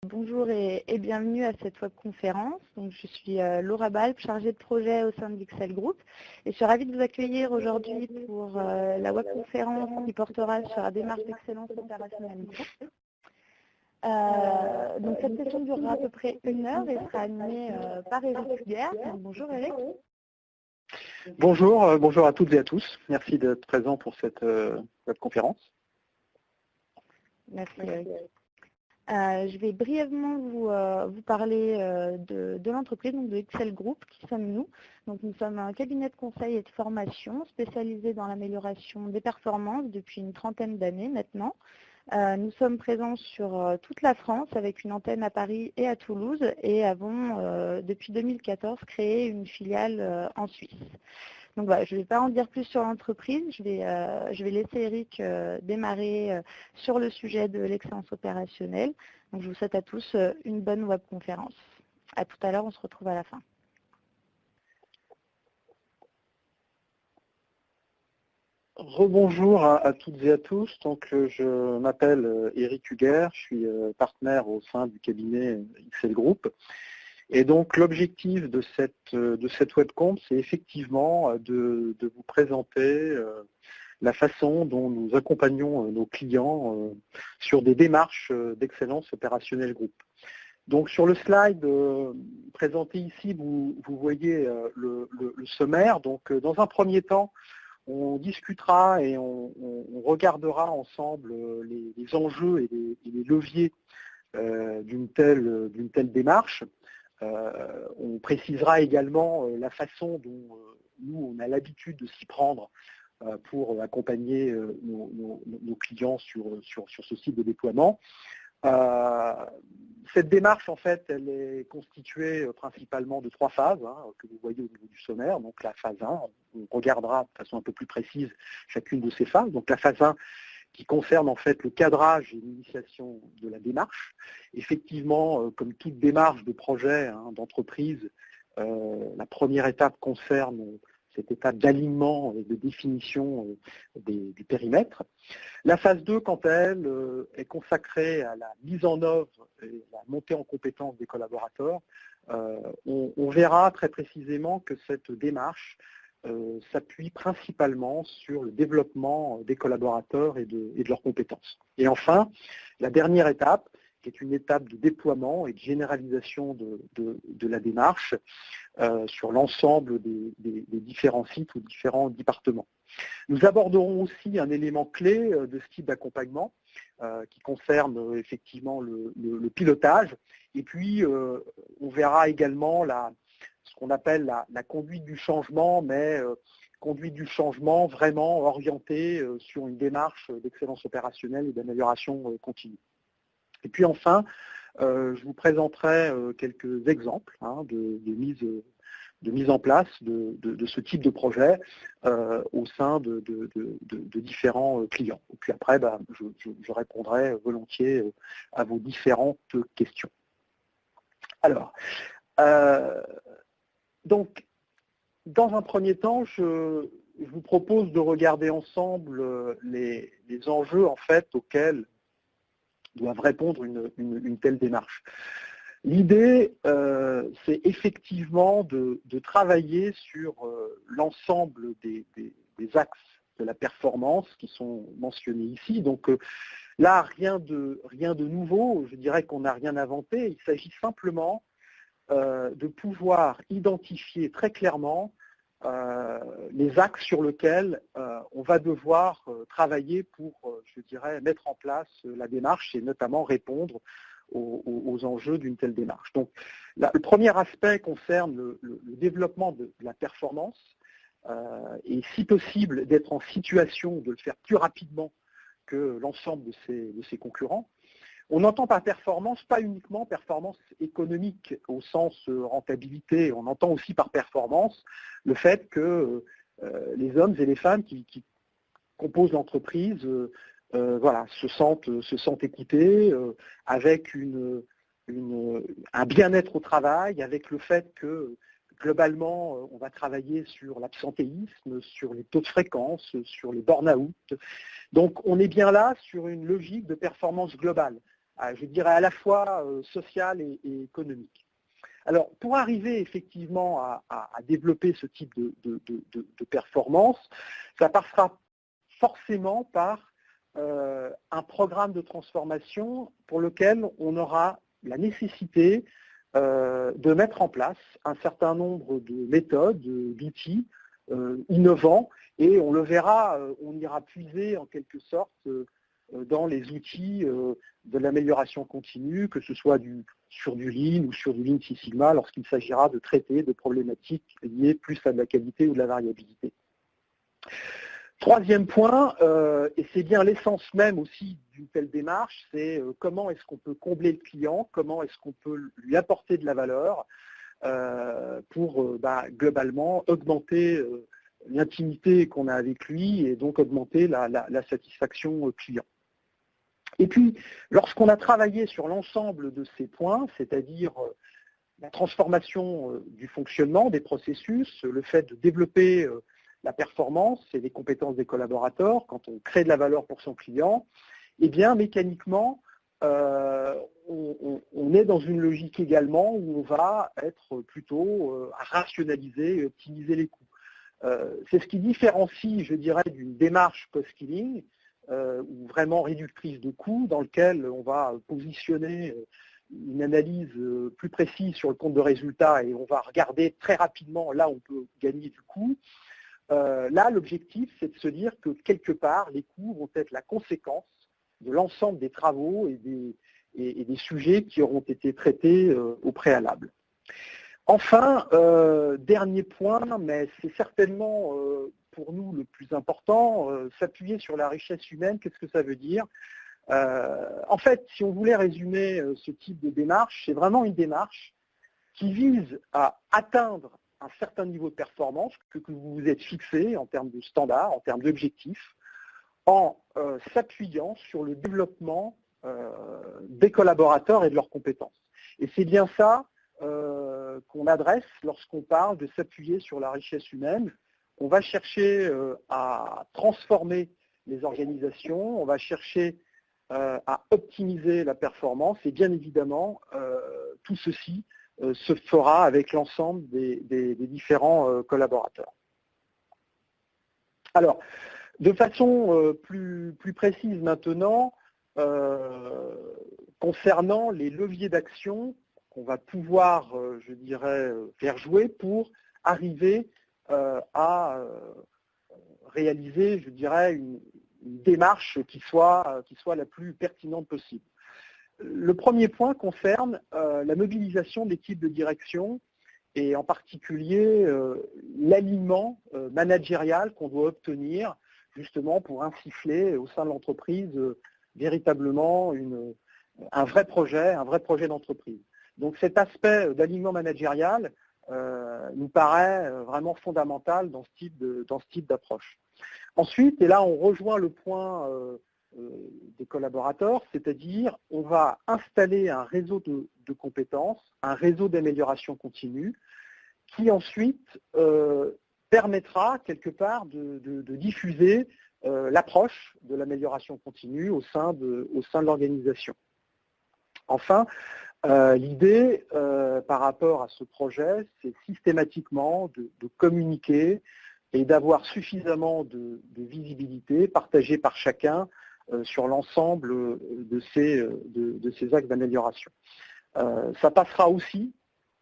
Bonjour et bienvenue à cette webconférence. Donc, je suis Laura Balp, chargée de projet au sein de l'Ixel Group. Et je suis ravie de vous accueillir aujourd'hui pour la webconférence qui portera sur la démarche d'excellence opérationnelle groupe. Donc cette session durera à peu près 1 heure et sera animée par Eric Huguer. Bonjour Eric. Bonjour, bonjour à toutes et à tous. Merci d'être présent pour cette webconférence. Merci Eric. Je vais brièvement vous parler de l'entreprise, donc de Excel Group. Qui sommes-nous? Donc nous sommes un cabinet de conseil et de formation spécialisé dans l'amélioration des performances depuis une trentaine d'années maintenant. Nous sommes présents sur toute la France avec une antenne à Paris et à Toulouse et avons depuis 2014 créé une filiale en Suisse. Donc voilà, je ne vais pas en dire plus sur l'entreprise, je vais laisser Eric démarrer sur le sujet de l'excellence opérationnelle. Donc je vous souhaite à tous une bonne webconférence. À tout à l'heure, on se retrouve à la fin. Rebonjour à toutes et à tous. Donc, je m'appelle Eric Huguer, je suis partenaire au sein du cabinet Excel Group. Et donc l'objectif de cette webconf, c'est effectivement de vous présenter la façon dont nous accompagnons nos clients sur des démarches d'excellence opérationnelle groupe. Donc sur le slide présenté ici, vous voyez le sommaire. Donc dans un premier temps, on discutera et on regardera ensemble les enjeux et les leviers d'une telle démarche. On précisera également la façon dont nous, on a l'habitude de s'y prendre pour accompagner nos clients sur ce type de déploiement. Cette démarche, en fait, elle est constituée principalement de 3 phases que vous voyez au niveau du sommaire. Donc la phase 1, on regardera de façon un peu plus précise chacune de ces phases. Donc la phase 1, qui concerne en fait le cadrage et l'initiation de la démarche. Effectivement, comme toute démarche de projet, d'entreprise, la première étape concerne cette étape d'alignement et de définition du périmètre. La phase 2, quant à elle, est consacrée à la mise en œuvre et la montée en compétence des collaborateurs. On verra très précisément que cette démarche s'appuie principalement sur le développement des collaborateurs et de leurs compétences. Et enfin, la dernière étape, qui est une étape de déploiement et de généralisation de la démarche sur l'ensemble des différents sites ou différents départements. Nous aborderons aussi un élément clé de ce type d'accompagnement qui concerne effectivement le pilotage. Et puis, on verra également ce qu'on appelle la conduite du changement, mais conduite du changement vraiment orientée sur une démarche d'excellence opérationnelle et d'amélioration continue. Et puis enfin, je vous présenterai quelques exemples de mise en place de ce type de projet au sein de différents clients. Et puis après, je répondrai volontiers à vos différentes questions. Alors, donc, dans un premier temps, je vous propose de regarder ensemble les enjeux en fait auxquels doivent répondre une telle démarche. L'idée, c'est effectivement de travailler sur l'ensemble des axes de la performance qui sont mentionnés ici. Donc là, rien de nouveau, je dirais qu'on n'a rien inventé. Il s'agit simplement de pouvoir identifier très clairement les axes sur lesquels on va devoir travailler pour, je dirais, mettre en place la démarche et notamment répondre aux enjeux d'une telle démarche. Donc, le premier aspect concerne le développement de la performance et si possible d'être en situation de le faire plus rapidement que l'ensemble de ses concurrents. On entend par performance, pas uniquement performance économique au sens rentabilité, on entend aussi par performance le fait que les hommes et les femmes qui composent l'entreprise se sentent écoutés, avec un bien-être au travail, avec le fait que globalement, on va travailler sur l'absentéisme, sur les taux de fréquence, sur les burn-out. Donc on est bien là sur une logique de performance globale. je dirais, à la fois sociale et économique. Alors, pour arriver effectivement à développer ce type de performance, ça passera forcément par un programme de transformation pour lequel on aura la nécessité de mettre en place un certain nombre de méthodes, d'outils innovants, et on le verra, on ira puiser en quelque sorte dans les outils de l'amélioration continue, que ce soit sur du Lean ou sur du Lean Six Sigma, lorsqu'il s'agira de traiter de problématiques liées plus à de la qualité ou de la variabilité. Troisième point, et c'est bien l'essence même aussi d'une telle démarche, c'est comment est-ce qu'on peut combler le client, comment est-ce qu'on peut lui apporter de la valeur pour globalement augmenter l'intimité qu'on a avec lui et donc augmenter la satisfaction client. Et puis, lorsqu'on a travaillé sur l'ensemble de ces points, c'est-à-dire la transformation du fonctionnement des processus, le fait de développer la performance et les compétences des collaborateurs, quand on crée de la valeur pour son client, eh bien, mécaniquement, on est dans une logique également où on va être plutôt à rationaliser et optimiser les coûts. C'est ce qui différencie, je dirais, d'une démarche cost-killing, ou vraiment réductrice de coûts, dans lequel on va positionner une analyse plus précise sur le compte de résultat et on va regarder très rapidement là où on peut gagner du coût. Là, l'objectif, c'est de se dire que quelque part, les coûts vont être la conséquence de l'ensemble des travaux et des sujets qui auront été traités au préalable. Enfin, dernier point, mais c'est certainement pour nous le plus important, s'appuyer sur la richesse humaine. Qu'est-ce que ça veut dire? En fait, si on voulait résumer ce type de démarche, c'est vraiment une démarche qui vise à atteindre un certain niveau de performance que vous vous êtes fixé en termes de standards, en termes d'objectifs, en s'appuyant sur le développement des collaborateurs et de leurs compétences. Et c'est bien ça qu'on adresse lorsqu'on parle de s'appuyer sur la richesse humaine. On va chercher à transformer les organisations, on va chercher à optimiser la performance et bien évidemment, tout ceci se fera avec l'ensemble des différents collaborateurs. Alors, de façon plus précise maintenant, concernant les leviers d'action qu'on va pouvoir, je dirais, faire jouer pour arriver à réaliser, je dirais, une démarche qui soit la plus pertinente possible. Le premier point concerne la mobilisation d'équipes de direction et en particulier l'alignement managérial qu'on doit obtenir justement pour insuffler au sein de l'entreprise véritablement un vrai projet d'entreprise. Donc cet aspect d'alignement managérial nous paraît vraiment fondamental dans ce type d'approche. Ensuite, et là on rejoint le point des collaborateurs, c'est-à-dire on va installer un réseau de compétences, un réseau d'amélioration continue, qui ensuite permettra quelque part de diffuser l'approche de l'amélioration continue au sein de l'organisation. Enfin, l'idée par rapport à ce projet, c'est systématiquement de communiquer et d'avoir suffisamment de visibilité partagée par chacun sur l'ensemble de ces axes d'amélioration. Ça passera aussi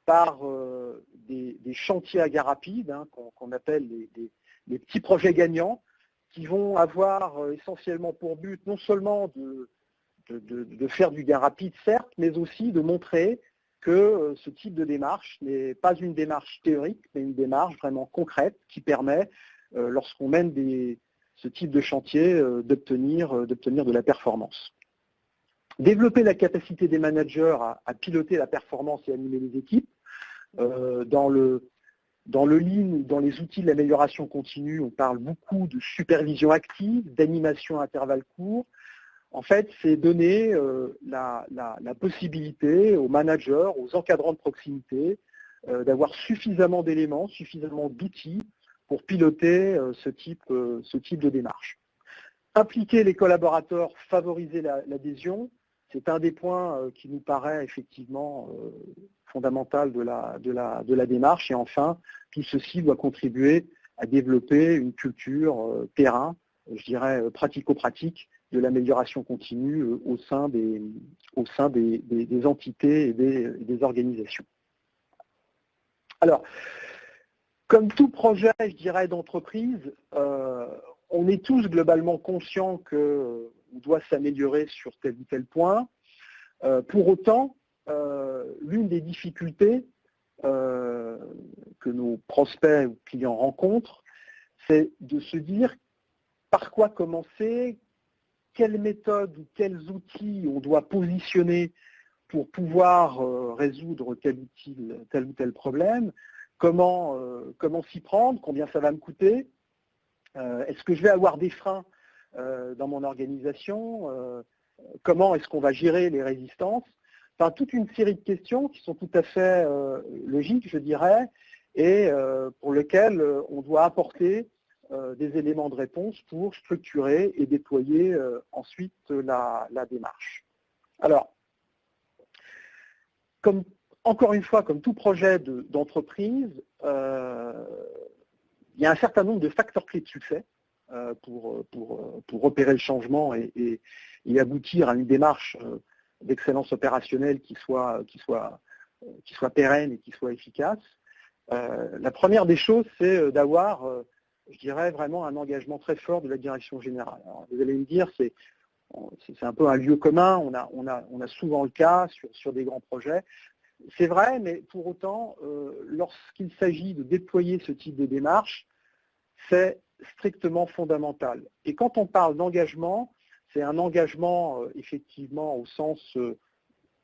par des chantiers à gain rapide, hein, qu'on appelle les petits projets gagnants, qui vont avoir essentiellement pour but non seulement de faire du gain rapide, certes, mais aussi de montrer que ce type de démarche n'est pas une démarche théorique, mais une démarche vraiment concrète qui permet, lorsqu'on mène ce type de chantier, d'obtenir de la performance. Développer la capacité des managers à piloter la performance et animer les équipes. Dans le Lean, dans les outils de l'amélioration continue, on parle beaucoup de supervision active, d'animation à intervalles courts. En fait, c'est donner la possibilité aux managers, aux encadrants de proximité, d'avoir suffisamment d'éléments, suffisamment d'outils pour piloter ce type de démarche. Impliquer les collaborateurs, favoriser l'adhésion, c'est un des points qui nous paraît effectivement fondamental de la démarche. Et enfin, tout ceci doit contribuer à développer une culture terrain, je dirais pratico-pratique, de l'amélioration continue au sein des entités et des organisations. Alors, comme tout projet, je dirais, d'entreprise, on est tous globalement conscients qu'on doit s'améliorer sur tel ou tel point. Pour autant, l'une des difficultés que nos prospects ou clients rencontrent, c'est de se dire par quoi commencer, quelles méthodes ou quels outils on doit positionner pour pouvoir résoudre tel ou tel problème, comment s'y prendre, combien ça va me coûter, est-ce que je vais avoir des freins dans mon organisation, comment est-ce qu'on va gérer les résistances, enfin toute une série de questions qui sont tout à fait logiques, je dirais, et pour lesquelles on doit apporter des éléments de réponse pour structurer et déployer ensuite la démarche. Alors, encore une fois, comme tout projet d'entreprise, il y a un certain nombre de facteurs clés de succès pour opérer le changement et aboutir à une démarche d'excellence opérationnelle qui soit pérenne et qui soit efficace. La première des choses, c'est d'avoir, je dirais, vraiment un engagement très fort de la direction générale. Alors, vous allez me dire, c'est un peu un lieu commun, on a souvent le cas sur des grands projets. C'est vrai, mais pour autant, lorsqu'il s'agit de déployer ce type de démarche, c'est strictement fondamental. Et quand on parle d'engagement, c'est un engagement effectivement au sens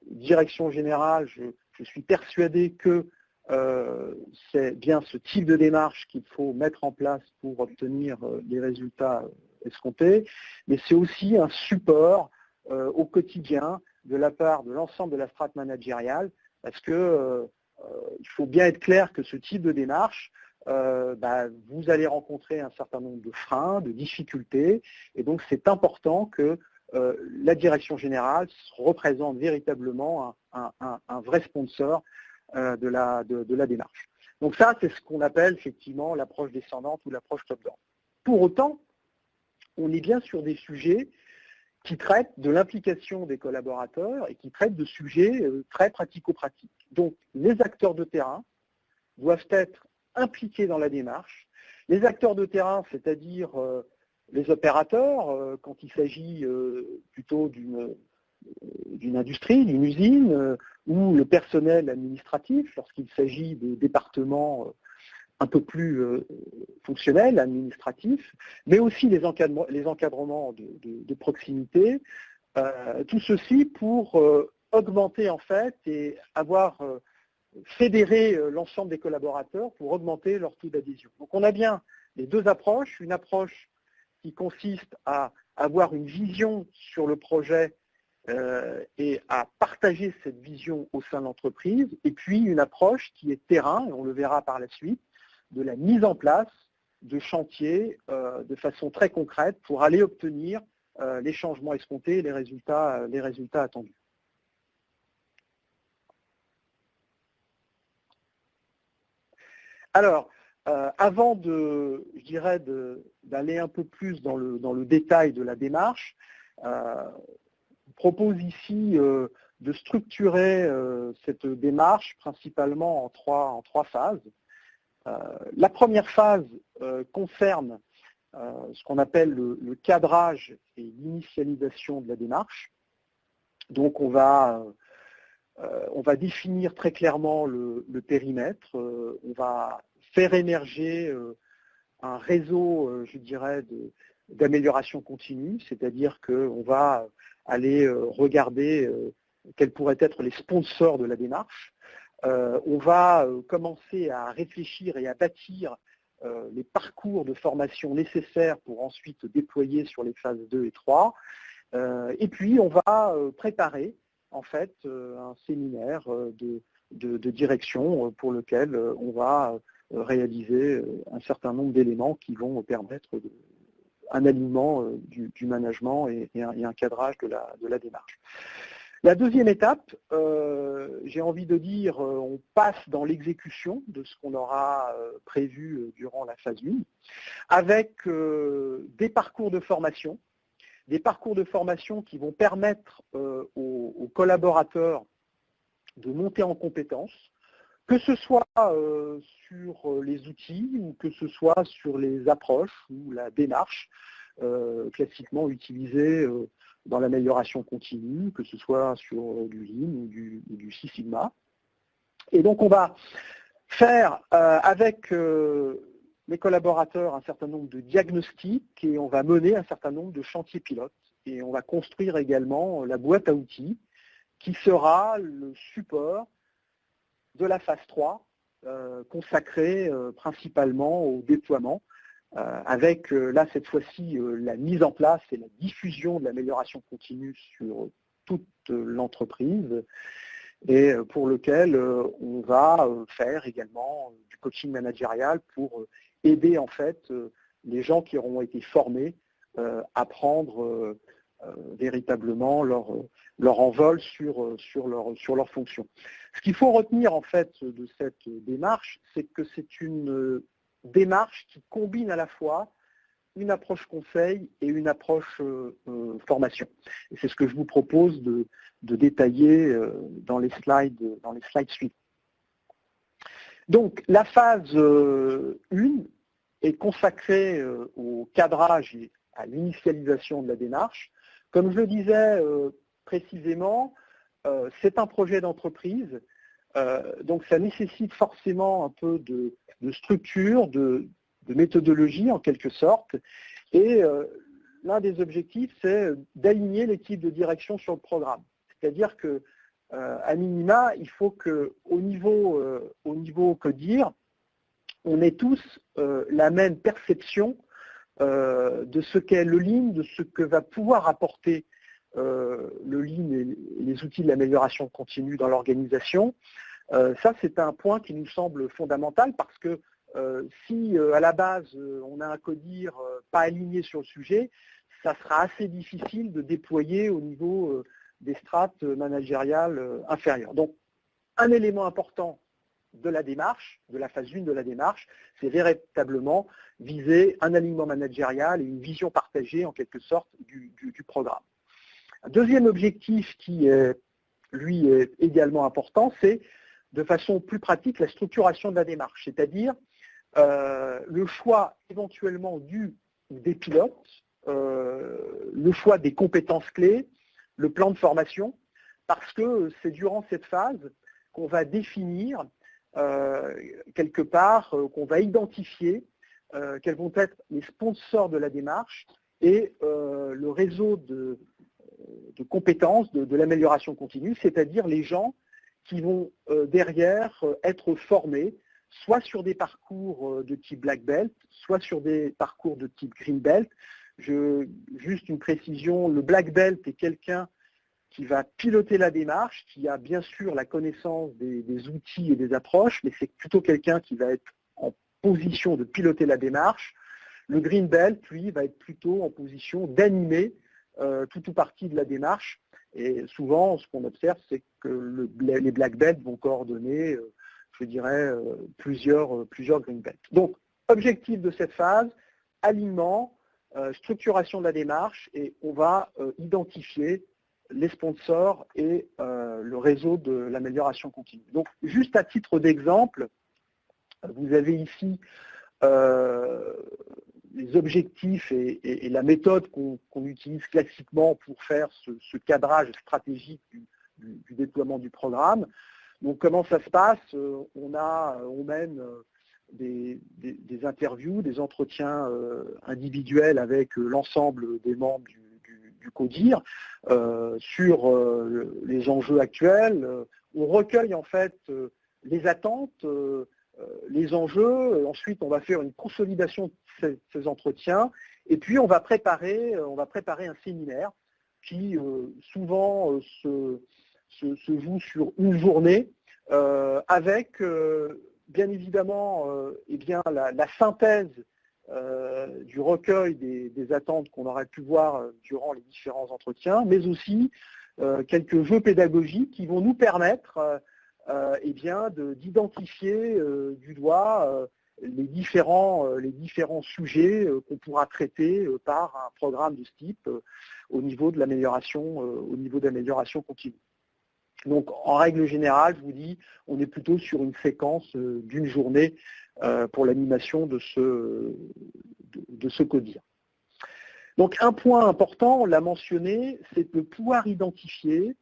direction générale. Je suis persuadé que c'est bien ce type de démarche qu'il faut mettre en place pour obtenir les résultats escomptés, mais c'est aussi un support au quotidien de la part de l'ensemble de la strate managériale, parce que il faut bien être clair que ce type de démarche, vous allez rencontrer un certain nombre de freins, de difficultés, et donc c'est important que la direction générale représente véritablement un vrai sponsor de la démarche. Donc ça, c'est ce qu'on appelle effectivement l'approche descendante ou l'approche top-down. Pour autant, on est bien sur des sujets qui traitent de l'implication des collaborateurs et qui traitent de sujets très pratico-pratiques. Donc les acteurs de terrain doivent être impliqués dans la démarche. Les acteurs de terrain, c'est-à-dire les opérateurs, quand il s'agit plutôt d'une industrie, d'une usine, ou le personnel administratif, lorsqu'il s'agit de départements un peu plus fonctionnels, administratifs, mais aussi les encadrements de proximité, tout ceci pour augmenter en fait et avoir fédéré l'ensemble des collaborateurs pour augmenter leur taux d'adhésion. Donc on a bien les deux approches, une approche qui consiste à avoir une vision sur le projet et à partager cette vision au sein de l'entreprise, et puis une approche qui est terrain, et on le verra par la suite, de la mise en place de chantiers de façon très concrète pour aller obtenir les changements escomptés et les résultats attendus. Alors, avant d'aller un peu plus dans le détail de la démarche, je propose ici de structurer cette démarche principalement en trois phases. La première phase concerne ce qu'on appelle le cadrage et l'initialisation de la démarche. Donc on va définir très clairement le périmètre, on va faire émerger un réseau, je dirais, d'amélioration continue, c'est-à-dire qu'on va aller regarder quels pourraient être les sponsors de la démarche. On va commencer à réfléchir et à bâtir les parcours de formation nécessaires pour ensuite déployer sur les phases 2 et 3. Et puis on va préparer en fait un séminaire de direction pour lequel on va réaliser un certain nombre d'éléments qui vont permettre un alignement du management et un cadrage de la démarche. La deuxième étape, j'ai envie de dire, on passe dans l'exécution de ce qu'on aura prévu durant la phase 1, avec des parcours de formation qui vont permettre aux collaborateurs de monter en compétences, que ce soit sur les outils ou que ce soit sur les approches ou la démarche classiquement utilisée dans l'amélioration continue, que ce soit sur du Lean ou du Six Sigma. Et donc on va faire avec les collaborateurs un certain nombre de diagnostics et on va mener un certain nombre de chantiers pilotes. Et on va construire également la boîte à outils qui sera le support de la phase 3 consacrée principalement au déploiement avec là cette fois-ci la mise en place et la diffusion de l'amélioration continue sur toute l'entreprise et pour lequel on va faire également du coaching managérial pour aider en fait les gens qui auront été formés à prendre véritablement leur envol sur leur fonction. Ce qu'il faut retenir en fait de cette démarche, c'est que c'est une démarche qui combine à la fois une approche conseil et une approche formation. Et c'est ce que je vous propose de détailler dans les slides suivants. Donc la phase 1 est consacrée au cadrage et à l'initialisation de la démarche. Comme je le disais précisément, c'est un projet d'entreprise, donc ça nécessite forcément un peu de structure, de méthodologie en quelque sorte. Et l'un des objectifs, c'est d'aligner l'équipe de direction sur le programme. C'est-à-dire que, à minima, il faut qu'au niveau CODIR, on ait tous la même perception de ce qu'est le Lean, de ce que va pouvoir apporter le Lean et les outils de l'amélioration continue dans l'organisation. Ça, c'est un point qui nous semble fondamental parce que si à la base on a un CODIR pas aligné sur le sujet, ça sera assez difficile de déployer au niveau des strates managériales inférieures. Donc, un élément important de la démarche, de la phase 1 de la démarche, c'est véritablement viser un alignement managérial et une vision partagée en quelque sorte du programme. Un deuxième objectif qui est, lui, est également important, c'est de façon plus pratique la structuration de la démarche, c'est-à-dire le choix éventuellement des pilotes, le choix des compétences clés, le plan de formation, parce que c'est durant cette phase qu'on va définir quelque part, qu'on va identifier quels vont être les sponsors de la démarche et le réseau de compétences de l'amélioration continue, c'est-à-dire les gens qui vont derrière être formés, soit sur des parcours de type Black Belt, soit sur des parcours de type Green Belt. Juste une précision, le Black Belt est quelqu'un qui va piloter la démarche, qui a bien sûr la connaissance des outils et des approches, mais c'est plutôt quelqu'un qui va être en position de piloter la démarche. Le Green Belt, lui, va être plutôt en position d'animer tout ou partie de la démarche. Et souvent, ce qu'on observe, c'est que les Black Belts vont coordonner, je dirais, plusieurs Green Belts. Donc, objectif de cette phase, alignement, structuration de la démarche, et on va identifier les sponsors et le réseau de l'amélioration continue. Donc, juste à titre d'exemple, vous avez ici les objectifs et la méthode qu'on utilise classiquement pour faire ce cadrage stratégique du déploiement du programme. Donc comment ça se passe? On mène des interviews, des entretiens individuels avec l'ensemble des membres du CODIR sur les enjeux actuels. On recueille en fait les attentes, les enjeux. Ensuite, on va faire une consolidation de ces entretiens. Et puis, on va préparer un séminaire qui souvent se joue sur une journée avec, bien évidemment, la synthèse du recueil des attentes qu'on aurait pu voir durant les différents entretiens, mais aussi quelques jeux pédagogiques qui vont nous permettre d'identifier du doigt les différents sujets qu'on pourra traiter par un programme de ce type au niveau de l'amélioration continue. Donc en règle générale, je vous dis, on est plutôt sur une séquence d'une journée pour l'animation de ce CODIR. Donc un point important, on l'a mentionné, c'est de pouvoir identifier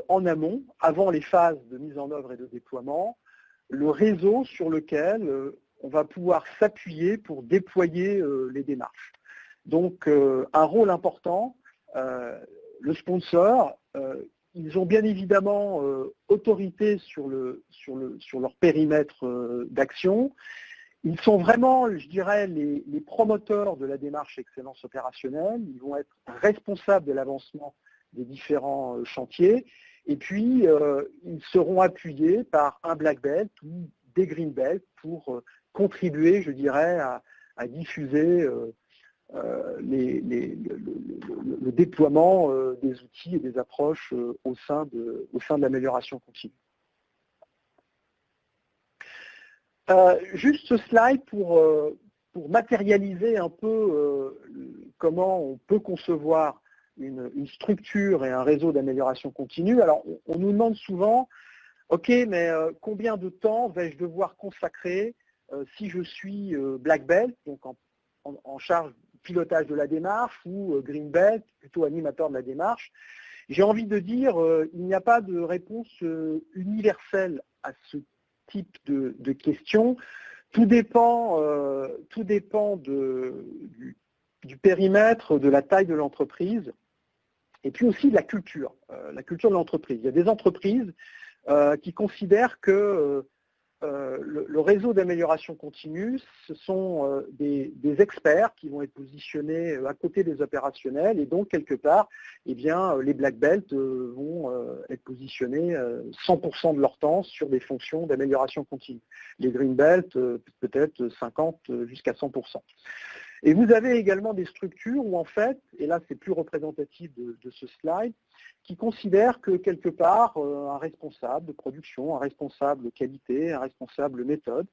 en amont, avant les phases de mise en œuvre et de déploiement, le réseau sur lequel on va pouvoir s'appuyer pour déployer les démarches. Donc un rôle important, le sponsor, ils ont bien évidemment autorité sur leur périmètre d'action. Ils sont vraiment, je dirais, les promoteurs de la démarche excellence opérationnelle. Ils vont être responsables de l'avancement des différents chantiers. Et puis, ils seront appuyés par un black belt ou des green belts pour contribuer, je dirais, à diffuser le déploiement des outils et des approches au sein de l'amélioration continue. Juste ce slide pour matérialiser un peu comment on peut concevoir une structure et un réseau d'amélioration continue. Alors, on nous demande souvent, OK, mais combien de temps vais-je devoir consacrer si je suis black belt, donc en charge du pilotage de la démarche, ou green belt, plutôt animateur de la démarche? J'ai envie de dire, il n'y a pas de réponse universelle à ce type de questions. Tout dépend du périmètre, de la taille de l'entreprise, et puis aussi de la culture de l'entreprise. Il y a des entreprises qui considèrent que le réseau d'amélioration continue, ce sont des experts qui vont être positionnés à côté des opérationnels, et donc quelque part, eh bien, les black belts vont être positionnés 100% de leur temps sur des fonctions d'amélioration continue. Les green belts, peut-être 50 jusqu'à 100%. Et vous avez également des structures où en fait, et là c'est plus représentatif de ce slide, qui considèrent que quelque part, un responsable de production, un responsable qualité, un responsable méthode,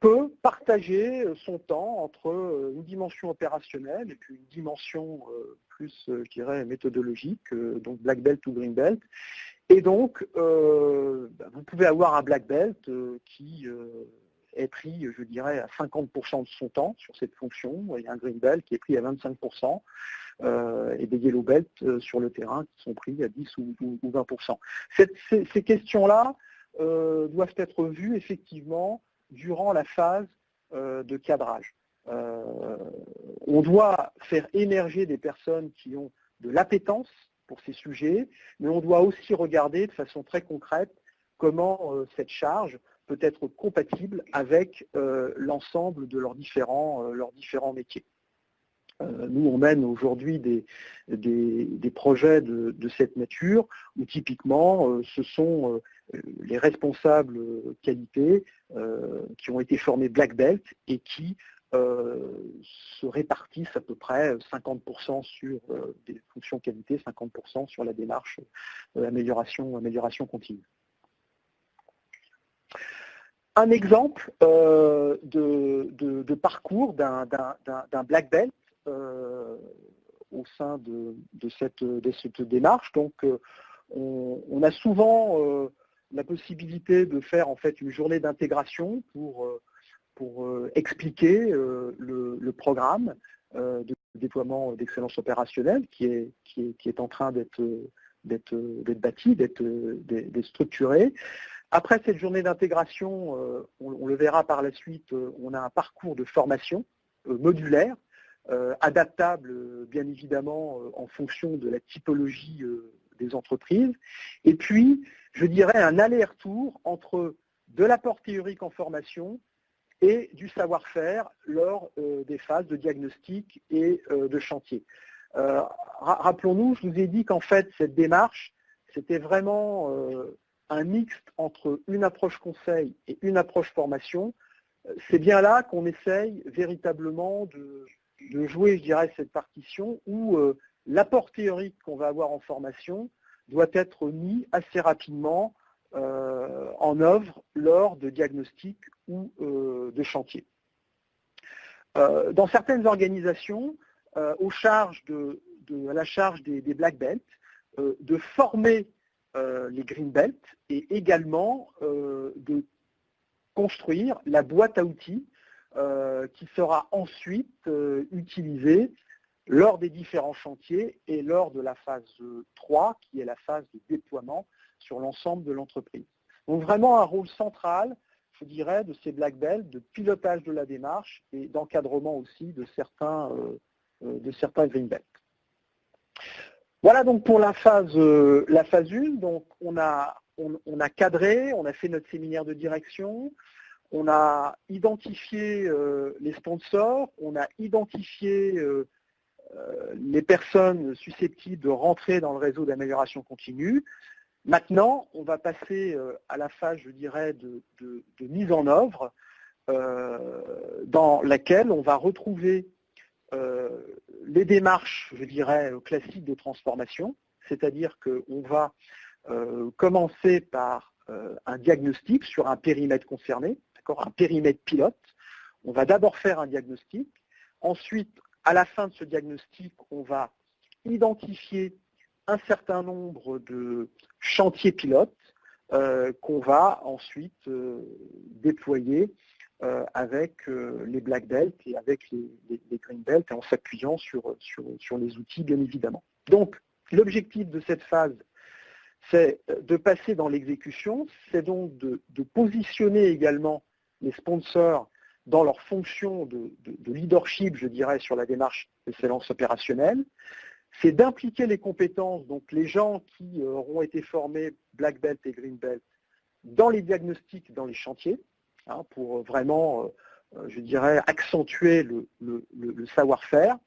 peut partager son temps entre une dimension opérationnelle et puis une dimension plus, je dirais, méthodologique, donc black belt ou green belt. Et donc, vous pouvez avoir un black belt qui est pris, je dirais, à 50% de son temps sur cette fonction, et un green belt qui est pris à 25%, et des yellow belts sur le terrain qui sont pris à 10 ou 20%. Ces questions-là doivent être vues effectivement durant la phase de cadrage. On doit faire émerger des personnes qui ont de l'appétence pour ces sujets, mais on doit aussi regarder de façon très concrète comment cette charge peut être compatible avec l'ensemble de leurs différents métiers. Nous, on mène aujourd'hui des projets de cette nature où typiquement ce sont les responsables qualité qui ont été formés black belt et qui se répartissent à peu près 50% sur des fonctions qualité, 50% sur la démarche amélioration continue. Un exemple de parcours d'un black belt au sein de cette démarche. Donc, on a souvent la possibilité de faire en fait une journée d'intégration pour expliquer le programme de déploiement d'excellence opérationnelle qui est en train d'être bâti, d'être structuré. Après cette journée d'intégration, on le verra par la suite, on a un parcours de formation modulaire, adaptable bien évidemment en fonction de la typologie des entreprises. Et puis, je dirais un aller-retour entre de l'apport théorique en formation et du savoir-faire lors des phases de diagnostic et de chantier. Rappelons-nous, je vous ai dit qu'en fait, cette démarche, c'était vraiment un mixte entre une approche conseil et une approche formation. C'est bien là qu'on essaye véritablement de jouer, je dirais, cette partition où l'apport théorique qu'on va avoir en formation doit être mis assez rapidement en œuvre lors de diagnostics ou de chantier. Dans certaines organisations, à la charge des black belts, de former les green belts et également de construire la boîte à outils qui sera ensuite utilisée lors des différents chantiers et lors de la phase 3, qui est la phase de déploiement sur l'ensemble de l'entreprise. Donc vraiment un rôle central, je dirais, de ces black belts, de pilotage de la démarche et d'encadrement aussi de certains green belts. Voilà donc pour la phase 1. Donc on a cadré, on a fait notre séminaire de direction, on a identifié les sponsors, on a identifié les personnes susceptibles de rentrer dans le réseau d'amélioration continue. Maintenant, on va passer à la phase, je dirais, de mise en œuvre, dans laquelle on va retrouver les démarches, je dirais, classiques de transformation, c'est-à-dire qu'on va commencer par un diagnostic sur un périmètre concerné, un périmètre pilote. On va d'abord faire un diagnostic. Ensuite, à la fin de ce diagnostic, on va identifier un certain nombre de chantiers pilotes qu'on va ensuite déployer avec les black belts et avec les green belts, en s'appuyant sur les outils, bien évidemment. Donc, l'objectif de cette phase, c'est de passer dans l'exécution, c'est donc de positionner également les sponsors dans leur fonction de leadership, je dirais, sur la démarche d'excellence opérationnelle. C'est d'impliquer les compétences, donc les gens qui auront été formés black belt et green belt, dans les diagnostics, dans les chantiers, pour vraiment, je dirais, accentuer le savoir-faire.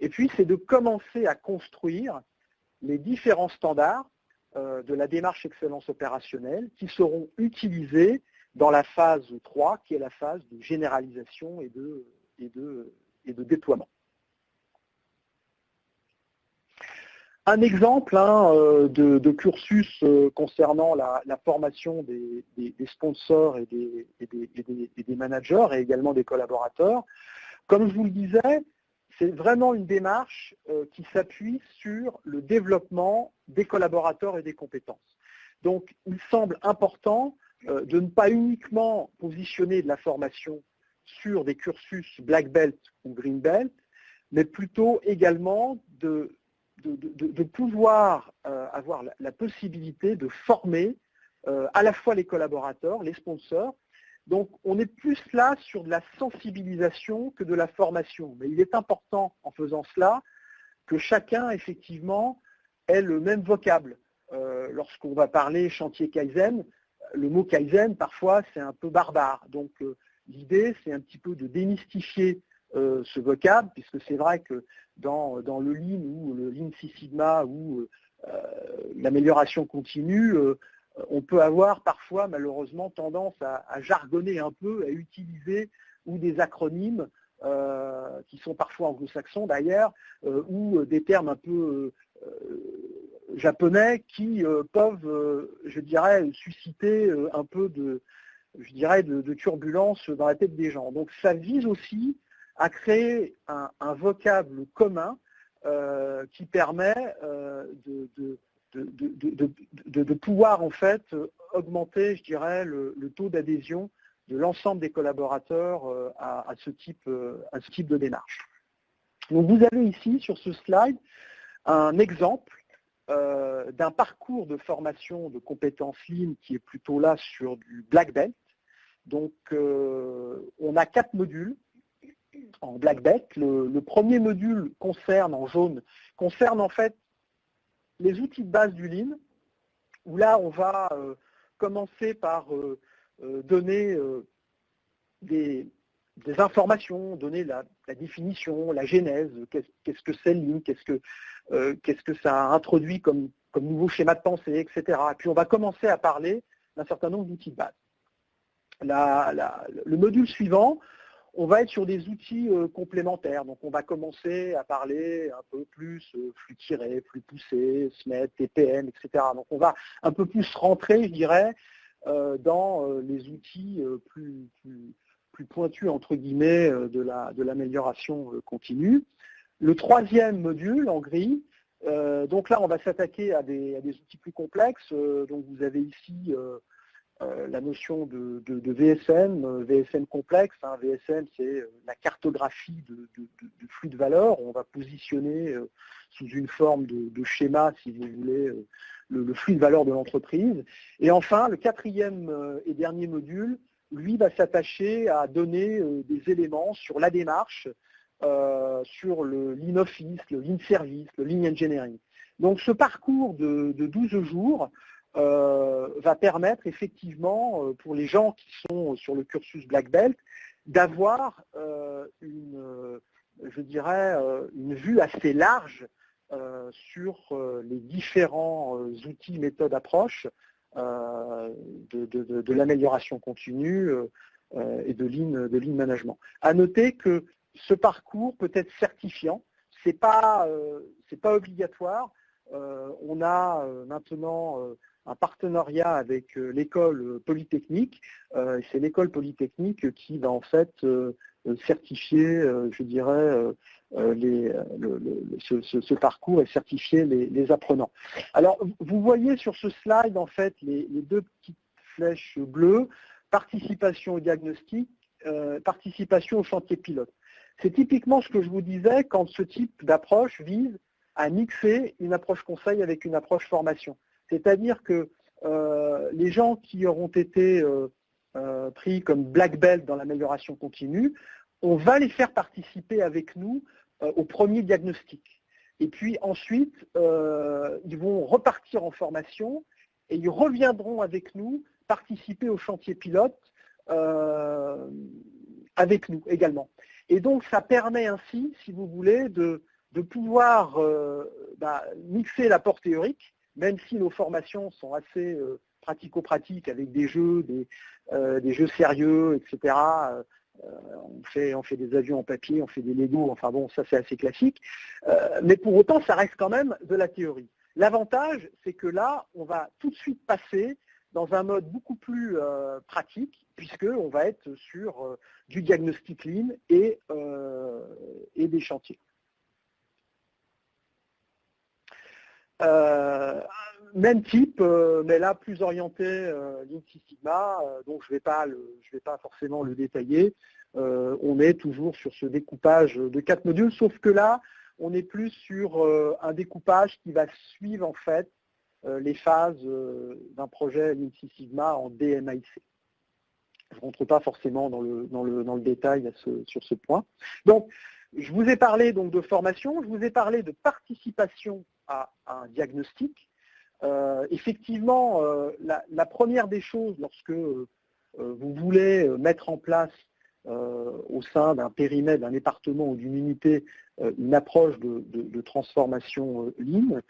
Et puis, c'est de commencer à construire les différents standards de la démarche excellence opérationnelle qui seront utilisés dans la phase 3, qui est la phase de généralisation et de déploiement. Un exemple de cursus concernant la formation des sponsors et des managers et également des collaborateurs. Comme je vous le disais, c'est vraiment une démarche qui s'appuie sur le développement des collaborateurs et des compétences. Donc, il semble important de ne pas uniquement positionner de la formation sur des cursus black belt ou green belt, mais plutôt également de pouvoir avoir la possibilité de former à la fois les collaborateurs, les sponsors. Donc, on est plus là sur de la sensibilisation que de la formation. Mais il est important, en faisant cela, que chacun, effectivement, ait le même vocable. Lorsqu'on va parler chantier Kaizen, le mot Kaizen, parfois, c'est un peu barbare. Donc, l'idée, c'est un petit peu de démystifier ce vocable, puisque c'est vrai que dans le Lean ou le Lean Six Sigma ou l'amélioration continue, on peut avoir parfois malheureusement tendance à jargonner un peu, à utiliser ou des acronymes qui sont parfois anglo-saxons d'ailleurs, ou des termes un peu japonais qui peuvent, je dirais, susciter un peu de turbulence dans la tête des gens. Donc ça vise aussi à créer un vocable commun qui permet de pouvoir en fait augmenter, je dirais, le taux d'adhésion de l'ensemble des collaborateurs à ce type de démarche. Donc vous avez ici sur ce slide un exemple d'un parcours de formation de compétences Lean qui est plutôt là sur du black belt. Donc on a 4 modules en black belt. Le premier module concerne, en jaune, concerne en fait les outils de base du Lean, où là on va commencer par donner des informations, donner la définition, la genèse, qu'est-ce que c'est le Lean, qu'est-ce que ça introduit comme nouveau schéma de pensée, etc. Et puis on va commencer à parler d'un certain nombre d'outils de base. Le module suivant, on va être sur des outils complémentaires. Donc on va commencer à parler un peu plus flux tiré, flux poussé, SMED, TPM, etc. Donc on va un peu plus rentrer, je dirais, dans les outils plus pointus, entre guillemets, de l'amélioration continue. Le troisième module, en gris, donc là on va s'attaquer à des outils plus complexes. Donc vous avez ici la notion de VSM, VSM complexe. VSM, c'est la cartographie de flux de valeur. On va positionner sous une forme de schéma, si vous voulez, le flux de valeur de l'entreprise. Et enfin, le quatrième et dernier module, lui, va s'attacher à donner des éléments sur la démarche, sur le lean office, le lean service, le lean engineering. Donc ce parcours de 12 jours va permettre effectivement, pour les gens qui sont sur le cursus Black Belt, d'avoir je dirais, une vue assez large sur les différents outils, méthodes, approches de l'amélioration continue et de lean management. À noter que ce parcours peut être certifiant, c'est pas obligatoire. On a maintenant un partenariat avec l'école polytechnique. C'est l'école polytechnique qui va en fait certifier, je dirais, ce parcours et certifier les apprenants. Alors, vous voyez sur ce slide, en fait, les deux petites flèches bleues, participation au diagnostic, participation au chantier pilote. C'est typiquement ce que je vous disais quand ce type d'approche vise à mixer une approche conseil avec une approche formation. C'est-à-dire que les gens qui auront été pris comme black belt dans l'amélioration continue, on va les faire participer avec nous au premier diagnostic. Et puis ensuite, ils vont repartir en formation et ils reviendront avec nous participer au chantier pilote avec nous également. Et donc ça permet ainsi, si vous voulez, de pouvoir mixer l'apport théorique, même si nos formations sont assez pratico-pratiques avec des jeux sérieux, etc. On fait des avions en papier, on fait des Lego, enfin bon, ça c'est assez classique. Mais pour autant, ça reste quand même de la théorie. L'avantage, c'est que là, on va tout de suite passer dans un mode beaucoup plus pratique, puisqu'on va être sur du diagnostic lean et des chantiers. Même type, mais là plus orienté Lean Six Sigma, donc je vais pas forcément le détailler. On est toujours sur ce découpage de 4 modules, sauf que là, on est plus sur un découpage qui va suivre en fait les phases d'un projet Lean Six Sigma en DMAIC. Je ne rentre pas forcément dans le détail sur ce point. Donc, je vous ai parlé donc de formation, je vous ai parlé de participation à un diagnostic. Effectivement, la première des choses, lorsque vous voulez mettre en place au sein d'un périmètre, d'un département ou d'une unité, une approche de transformation Lean,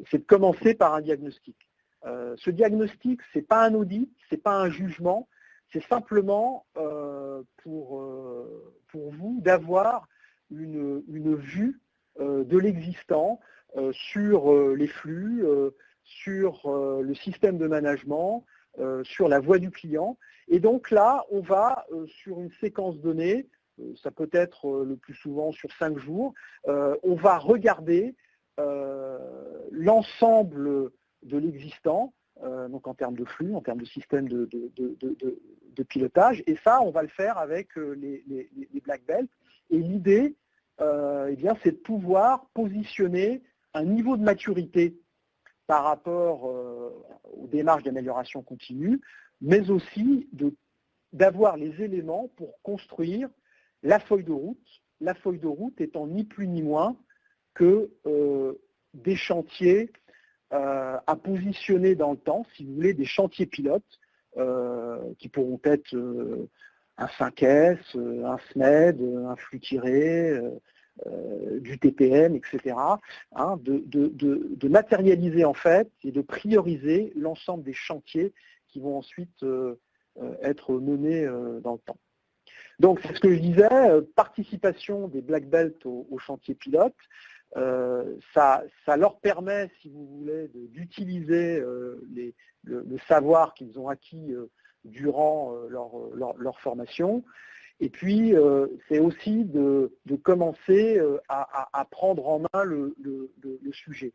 c'est de commencer par un diagnostic. Ce diagnostic, ce n'est pas un audit, ce n'est pas un jugement, c'est simplement pour vous d'avoir une vue de l'existant sur les flux, sur le système de management, sur la voie du client. Et donc là, on va sur une séquence donnée, ça peut être le plus souvent sur 5 jours, on va regarder l'ensemble de l'existant, donc en termes de flux, en termes de système de pilotage, et ça, on va le faire avec les black belts. Et l'idée, c'est de pouvoir positionner un niveau de maturité par rapport aux démarches d'amélioration continue, mais aussi d'avoir les éléments pour construire la feuille de route, la feuille de route étant ni plus ni moins que des chantiers à positionner dans le temps, si vous voulez, des chantiers pilotes qui pourront être un 5S, un SMED, un flux tiré, du TPM, etc., de matérialiser en fait et de prioriser l'ensemble des chantiers qui vont ensuite être menés dans le temps. Donc, c'est ce que je disais, participation des Black Belt au chantier pilote. Ça leur permet, si vous voulez, d'utiliser le savoir qu'ils ont acquis durant leur formation. Et puis, c'est aussi de commencer à prendre en main le sujet.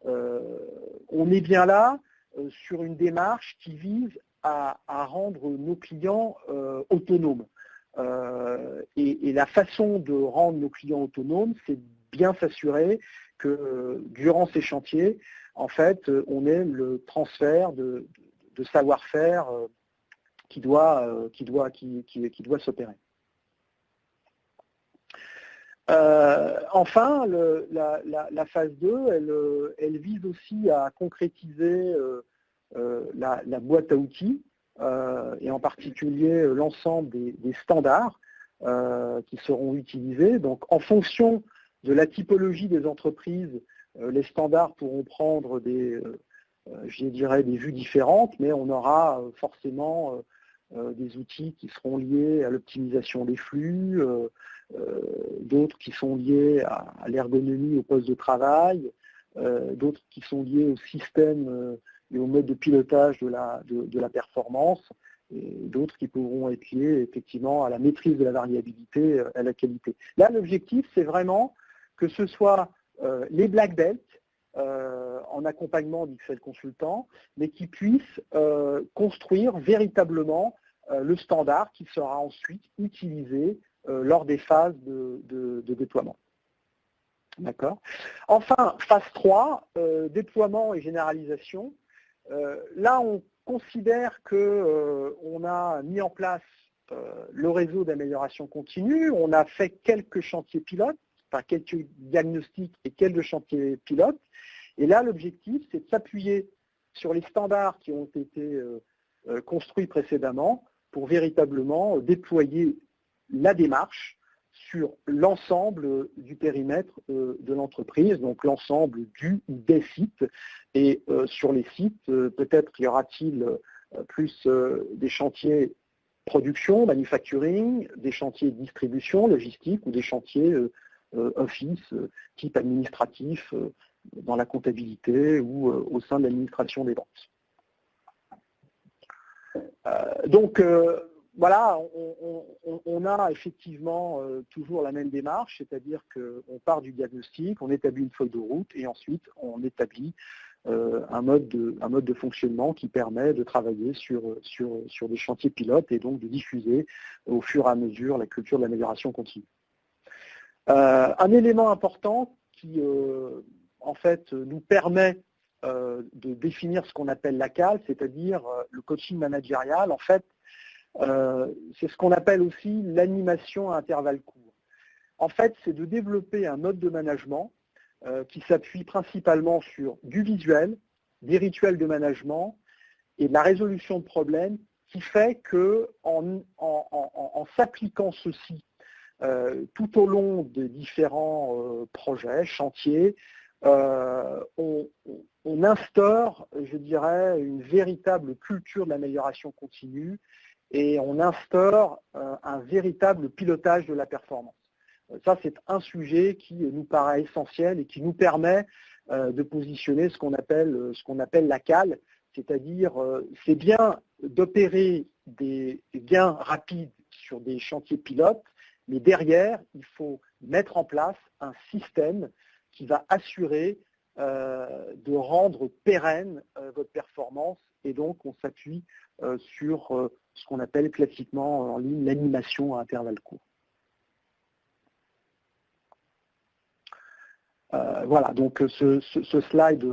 On est bien là sur une démarche qui vise à rendre nos clients autonomes. Et la façon de rendre nos clients autonomes, c'est bien s'assurer que durant ces chantiers, en fait, on ait le transfert de savoir-faire qui doit s'opérer. Enfin, la phase 2, elle vise aussi à concrétiser la boîte à outils et en particulier l'ensemble des standards qui seront utilisés. Donc, en fonction de la typologie des entreprises, les standards pourront prendre je dirais, des vues différentes, mais on aura forcément des outils qui seront liés à l'optimisation des flux, d'autres qui sont liés à l'ergonomie au poste de travail, d'autres qui sont liés au système et au mode de pilotage de la performance, et d'autres qui pourront être liés effectivement à la maîtrise de la variabilité, à la qualité. Là, l'objectif, c'est vraiment que ce soit les Black Belt en accompagnement d'XL Consultant, mais qui puissent construire véritablement le standard qui sera ensuite utilisé lors des phases de déploiement. D'accord. Enfin, phase 3, déploiement et généralisation. Là, on considère qu'on a mis en place le réseau d'amélioration continue, on a fait quelques chantiers pilotes, enfin quelques diagnostics et quelques chantiers pilotes. Et là, l'objectif, c'est de s'appuyer sur les standards qui ont été construits précédemment pour véritablement déployer la démarche sur l'ensemble du périmètre de l'entreprise, donc l'ensemble du ou des sites. Et sur les sites, peut-être y aura-t-il plus des chantiers production, manufacturing, des chantiers distribution, logistique ou des chantiers office, type administratif, dans la comptabilité ou au sein de l'administration des ventes. Donc, voilà, on a effectivement toujours la même démarche, c'est-à-dire qu'on part du diagnostic, on établit une feuille de route et ensuite on établit un mode de fonctionnement qui permet de travailler sur des chantiers pilotes et donc de diffuser au fur et à mesure la culture de l'amélioration continue. Un élément important qui en fait nous permet de définir ce qu'on appelle la CAL, c'est-à-dire le coaching managérial, en fait, c'est ce qu'on appelle aussi l'animation à intervalles courts. En fait, c'est de développer un mode de management qui s'appuie principalement sur du visuel, des rituels de management et de la résolution de problèmes, qui fait qu'en s'appliquant ceci tout au long des différents projets, chantiers, on instaure, je dirais, une véritable culture de l'amélioration continue et on instaure un véritable pilotage de la performance. Ça, c'est un sujet qui nous paraît essentiel et qui nous permet de positionner ce qu'on appelle la CAL, c'est-à-dire c'est bien d'opérer des gains rapides sur des chantiers pilotes, mais derrière, il faut mettre en place un système qui va assurer de rendre pérenne votre performance, et donc on s'appuie sur ce qu'on appelle classiquement en ligne l'animation à intervalles courts. Voilà, donc ce slide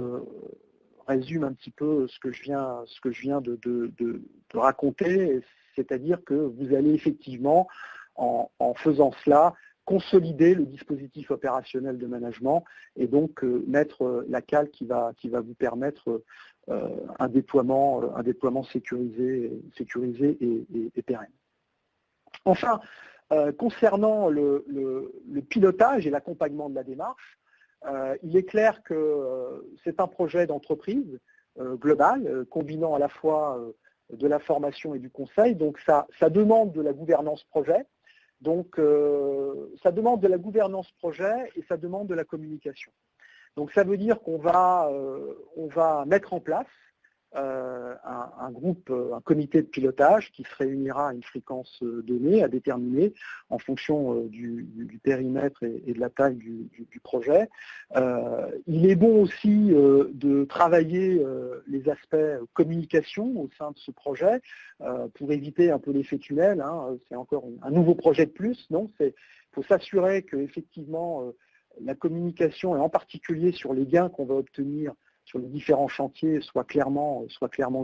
résume un petit peu ce que je viens de raconter, c'est-à-dire que vous allez effectivement, en faisant cela, consolider le dispositif opérationnel de management et donc mettre la CAL qui va vous permettre un déploiement sécurisé et pérenne. Enfin, concernant le pilotage et l'accompagnement de la démarche, il est clair que c'est un projet d'entreprise global, combinant à la fois de la formation et du conseil, donc ça demande de la gouvernance projet. Donc, ça demande de la gouvernance projet et ça demande de la communication. Donc, ça veut dire qu'on va, on va mettre en place un groupe, un comité de pilotage qui se réunira à une fréquence donnée à déterminer en fonction du périmètre et de la taille du projet. Il est bon aussi de travailler les aspects communication au sein de ce projet pour éviter un peu l'effet tunnel. Hein. C'est encore un nouveau projet de plus. Donc, il faut s'assurer qu'effectivement la communication, et en particulier sur les gains qu'on va obtenir sur les différents chantiers, soit clairement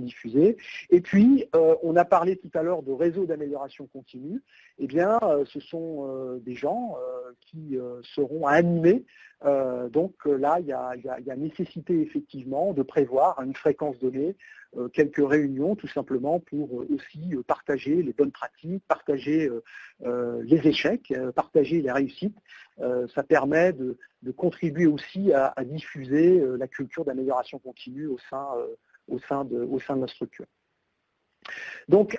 diffusés. Et puis, on a parlé tout à l'heure de réseaux d'amélioration continue. Eh bien, ce sont des gens qui seront à animer. Donc là, il y a nécessité effectivement de prévoir à une fréquence donnée quelques réunions, tout simplement pour aussi partager les bonnes pratiques, partager les échecs, partager les réussites. Ça permet de contribuer aussi à diffuser la culture d'amélioration continue au sein de la structure. Donc,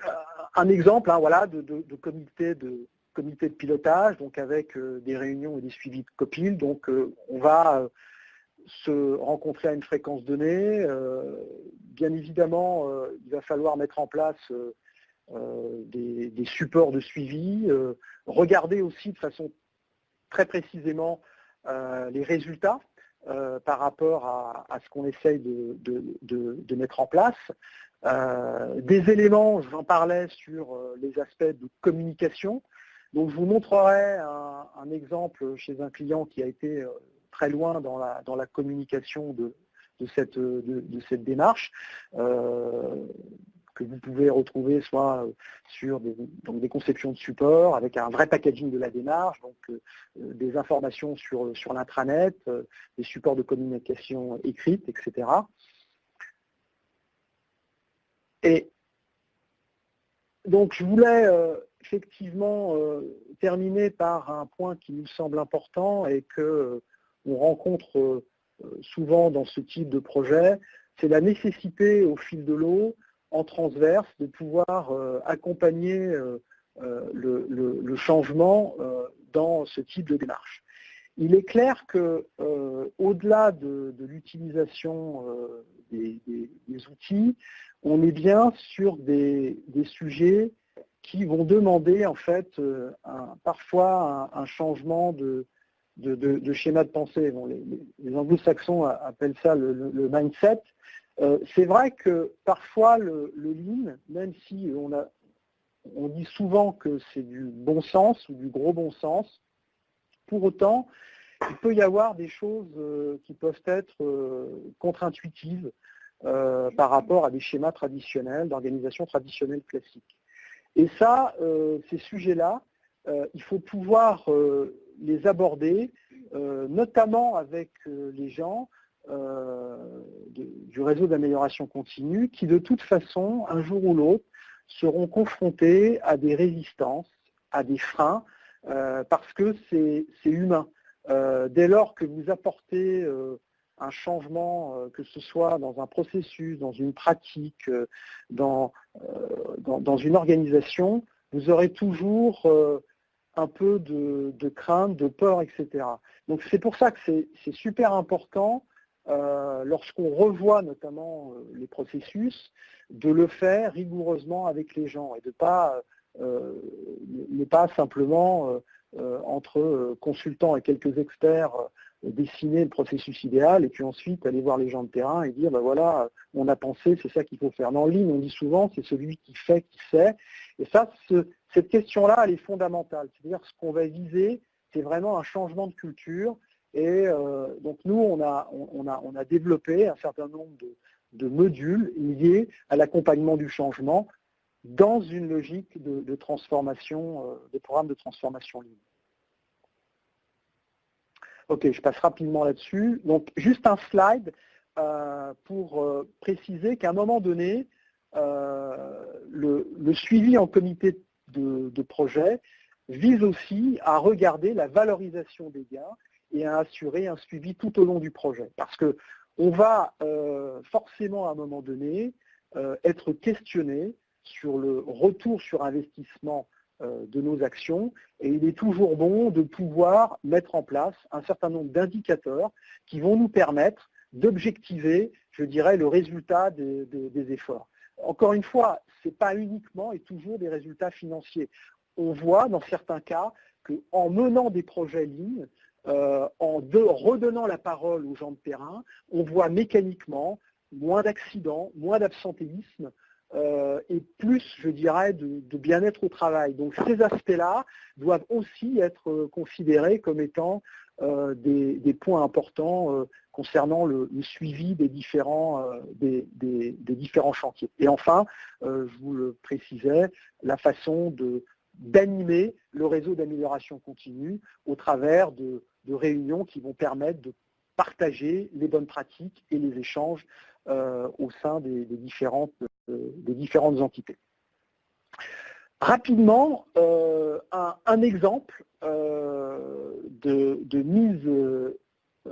un exemple voilà, de comité de pilotage, donc avec des réunions et des suivis de COPIL. Donc, on va se rencontrer à une fréquence donnée. Bien évidemment, il va falloir mettre en place des supports de suivi, regarder aussi de façon très précisément les résultats par rapport à ce qu'on essaye de mettre en place. Des éléments, j'en parlais sur les aspects de communication. Donc je vous montrerai un exemple chez un client qui a été très loin dans la communication de cette démarche. Que vous pouvez retrouver soit sur des conceptions de support, avec un vrai packaging de la démarche, donc des informations sur l'intranet, des supports de communication écrite, etc. Et donc je voulais effectivement terminer par un point qui nous semble important et qu'on rencontre souvent dans ce type de projet, c'est la nécessité au fil de l'eau, en transverse, de pouvoir accompagner le changement dans ce type de démarche. Il est clair que au-delà de l'utilisation des outils, on est bien sur des sujets qui vont demander en fait parfois un changement de schéma de pensée. Bon, les anglo-saxons appellent ça le mindset. C'est vrai que parfois le lean, même si on dit souvent que c'est du bon sens ou du gros bon sens, pour autant, il peut y avoir des choses qui peuvent être contre-intuitives par rapport à des schémas traditionnels, d'organisation traditionnelle classique. Et ça, ces sujets-là, il faut pouvoir les aborder, notamment avec les gens du réseau d'amélioration continue qui, de toute façon, un jour ou l'autre, seront confrontés à des résistances, à des freins, parce que c'est humain. Dès lors que vous apportez un changement, que ce soit dans un processus, dans une pratique, dans une organisation, vous aurez toujours un peu de crainte, de peur, etc. Donc c'est pour ça que c'est super important, lorsqu'on revoit notamment les processus, de le faire rigoureusement avec les gens et de ne pas simplement entre consultants et quelques experts dessiner le processus idéal et puis ensuite aller voir les gens de terrain et dire ben voilà, on a pensé, c'est ça qu'il faut faire. Dans le lean, on dit souvent c'est celui qui fait, qui sait. Et ça, cette question-là, elle est fondamentale. C'est-à-dire ce qu'on va viser, c'est vraiment un changement de culture. Et donc nous, on a développé un certain nombre de modules liés à l'accompagnement du changement dans une logique de transformation, de programme de transformation ligne. Ok, je passe rapidement là-dessus. Donc juste un slide pour préciser qu'à un moment donné, le suivi en comité de projet vise aussi à regarder la valorisation des gains et à assurer un suivi tout au long du projet. Parce qu'on va forcément à un moment donné être questionné sur le retour sur investissement de nos actions, et il est toujours bon de pouvoir mettre en place un certain nombre d'indicateurs qui vont nous permettre d'objectiver, je dirais, le résultat des efforts. Encore une fois, ce n'est pas uniquement et toujours des résultats financiers. On voit dans certains cas qu'en menant des projets lignes, redonnant la parole aux gens de terrain, on voit mécaniquement moins d'accidents, moins d'absentéisme, et plus, je dirais, de bien-être au travail. Donc ces aspects-là doivent aussi être considérés comme étant des points importants concernant le suivi des différents chantiers. Et enfin, je vous le précisais, la façon d'animer le réseau d'amélioration continue au travers de réunions qui vont permettre de partager les bonnes pratiques et les échanges au sein des différentes entités. Rapidement, un exemple de mise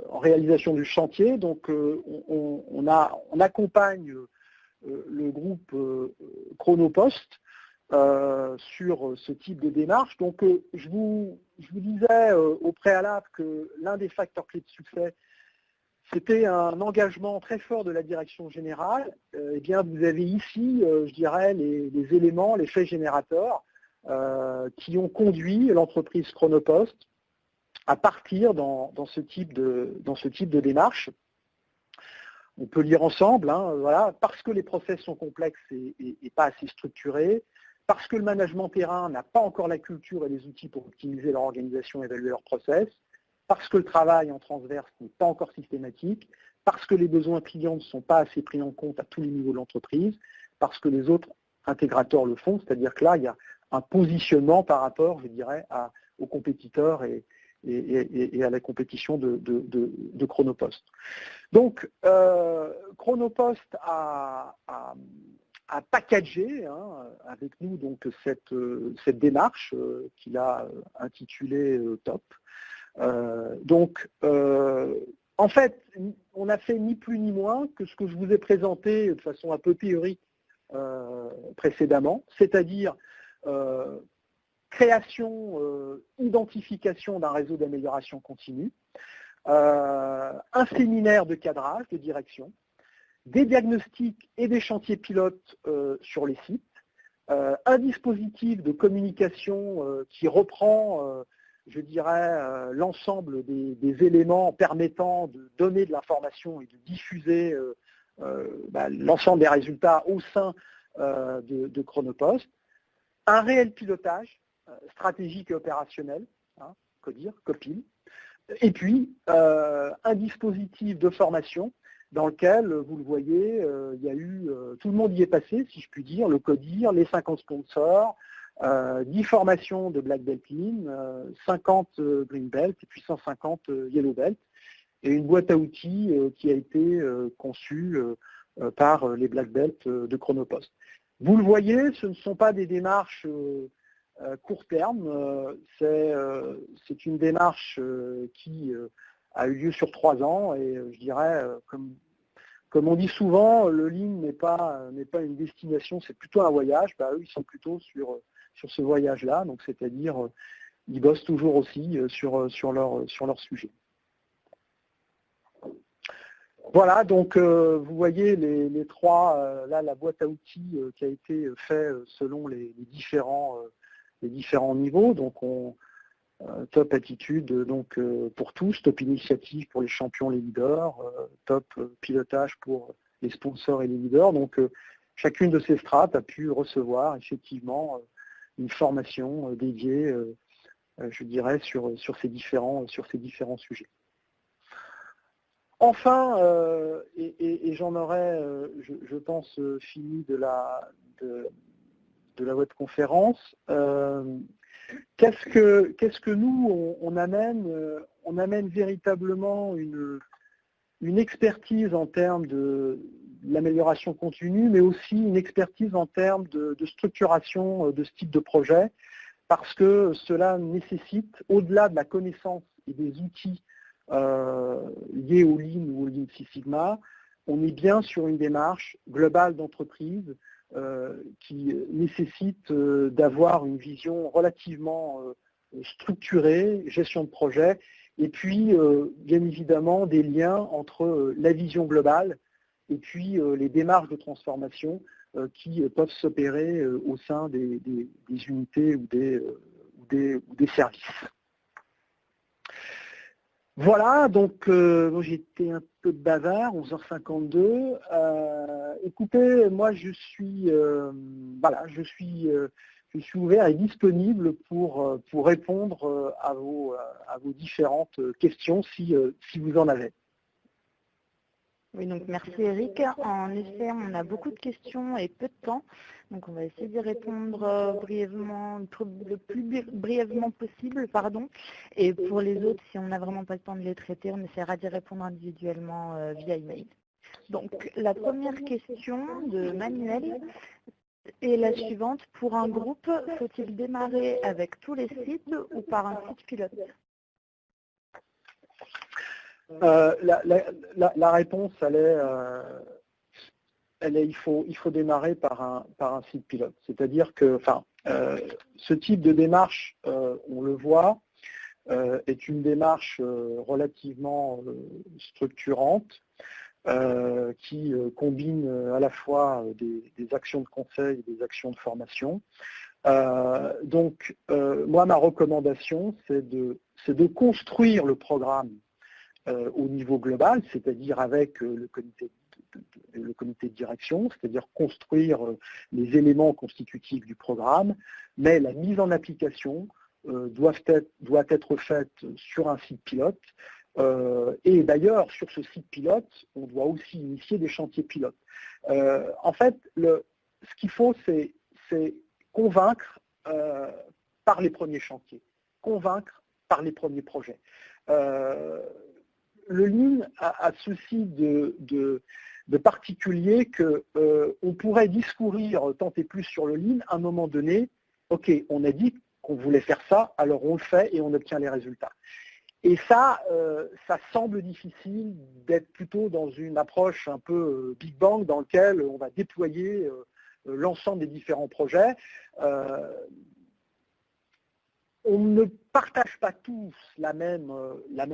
en réalisation du chantier. Donc, on accompagne le groupe Chronopost sur ce type de démarche. Donc, je vous disais au préalable que l'un des facteurs clés de succès, c'était un engagement très fort de la direction générale. Eh bien, vous avez ici, je dirais, les éléments, les faits générateurs qui ont conduit l'entreprise Chronopost à partir dans ce type de démarche. On peut lire ensemble, hein, voilà, parce que les process sont complexes et pas assez structurés, parce que le management terrain n'a pas encore la culture et les outils pour optimiser leur organisation et évaluer leur process, parce que le travail en transverse n'est pas encore systématique, parce que les besoins clients ne sont pas assez pris en compte à tous les niveaux de l'entreprise, parce que les autres intégrateurs le font, c'est-à-dire que là, il y a un positionnement par rapport, je dirais, aux compétiteurs et à la compétition de Chronopost. Donc, Chronopost a packagé avec nous donc, cette démarche qu'il a intitulée TOP. En fait, on a fait ni plus ni moins que ce que je vous ai présenté de façon un peu théorique précédemment, c'est-à-dire création, identification d'un réseau d'amélioration continue, un séminaire de cadrage, de direction, des diagnostics et des chantiers pilotes sur les sites, un dispositif de communication qui reprend je dirais, l'ensemble des éléments permettant de donner de l'information et de diffuser l'ensemble des résultats au sein de Chronopost, un réel pilotage stratégique et opérationnel, COPIL, et puis un dispositif de formation dans lequel, vous le voyez, il y a eu, tout le monde y est passé, si je puis dire, le CODIR, les 50 sponsors, 10 formations de Black Belt Lean, 50 Green Belt et puis 150 Yellow Belt, et une boîte à outils qui a été conçue par les Black Belt de Chronopost. Vous le voyez, ce ne sont pas des démarches court terme, c'est une démarche qui a eu lieu sur 3 ans, et je dirais, comme on dit souvent, le Lean n'est pas une destination, c'est plutôt un voyage. Eux, ils sont plutôt sur ce voyage-là, donc c'est-à-dire ils bossent toujours aussi sur leur sujet. Voilà, donc vous voyez les trois, là la boîte à outils qui a été faite selon les différents niveaux. Donc top attitude donc pour tous, top initiative pour les champions, les leaders, top pilotage pour les sponsors et les leaders. Donc chacune de ces strates a pu recevoir effectivement une formation dédiée, je dirais, sur ces différents sujets. Enfin, et j'en aurai, je pense, fini de la webconférence. Qu'est-ce que nous, on amène véritablement une expertise en termes de l'amélioration continue, mais aussi une expertise en termes de structuration de ce type de projet, parce que cela nécessite, au-delà de la connaissance et des outils liés au Lean ou au Lean Six Sigma, on est bien sur une démarche globale d'entreprise qui nécessitent d'avoir une vision relativement structurée, gestion de projet, et puis bien évidemment des liens entre la vision globale et puis les démarches de transformation qui peuvent s'opérer au sein des unités ou des services. Voilà, donc j'ai été un peu bavard, 11h52. Écoutez, moi je suis ouvert et disponible pour répondre à vos différentes questions si vous en avez. Oui, donc merci Eric. En effet, on a beaucoup de questions et peu de temps. Donc on va essayer d'y répondre brièvement, le plus brièvement possible, pardon. Et pour les autres, si on n'a vraiment pas le temps de les traiter, on essaiera d'y répondre individuellement via email. Donc la première question de Manuel est la suivante. Pour un groupe, faut-il démarrer avec tous les sites ou par un site pilote ? La réponse, elle est il faut démarrer par un site pilote. C'est-à-dire que ce type de démarche, on le voit, est une démarche relativement structurante qui combine à la fois des actions de conseil et des actions de formation. Donc, moi, ma recommandation, c'est de construire le programme au niveau global, c'est-à-dire avec le comité de direction, c'est-à-dire construire les éléments constitutifs du programme, mais la mise en application doit être faite sur un site pilote. Et d'ailleurs, sur ce site pilote, on doit aussi initier des chantiers pilotes. En fait, ce qu'il faut, c'est convaincre par les premiers chantiers, convaincre par les premiers projets. Le Lean a ceci de particulier qu'on pourrait discourir tant et plus sur le Lean à un moment donné. Ok, on a dit qu'on voulait faire ça, alors on le fait et on obtient les résultats. Et ça semble difficile d'être plutôt dans une approche un peu Big Bang dans laquelle on va déployer l'ensemble des différents projets. On ne partage pas tous la même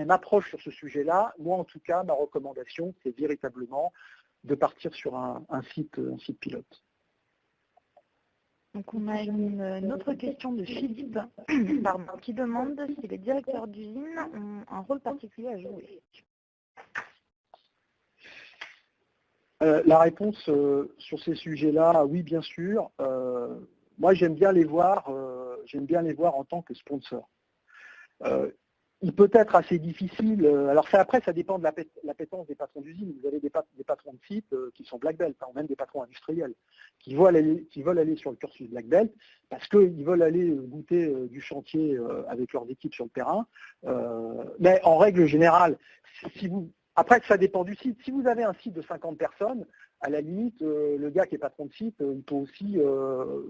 approche sur ce sujet-là. Moi, en tout cas, ma recommandation, c'est véritablement de partir sur un site pilote. Donc on a une autre question de Philippe qui demande si les directeurs d'usine ont un rôle particulier à jouer. La réponse sur ces sujets-là, oui, bien sûr. Moi, j'aime bien les voir en tant que sponsor. Il peut être assez difficile, alors après ça dépend de l'appétence des patrons d'usine. Vous avez des patrons de site qui sont black belt, ou même des patrons industriels, qui veulent aller sur le cursus black belt parce qu'ils veulent aller goûter du chantier avec leurs équipes sur le terrain. Mais en règle générale, après ça dépend du site. Si vous avez un site de 50 personnes, à la limite, le gars qui est patron de site, il peut aussi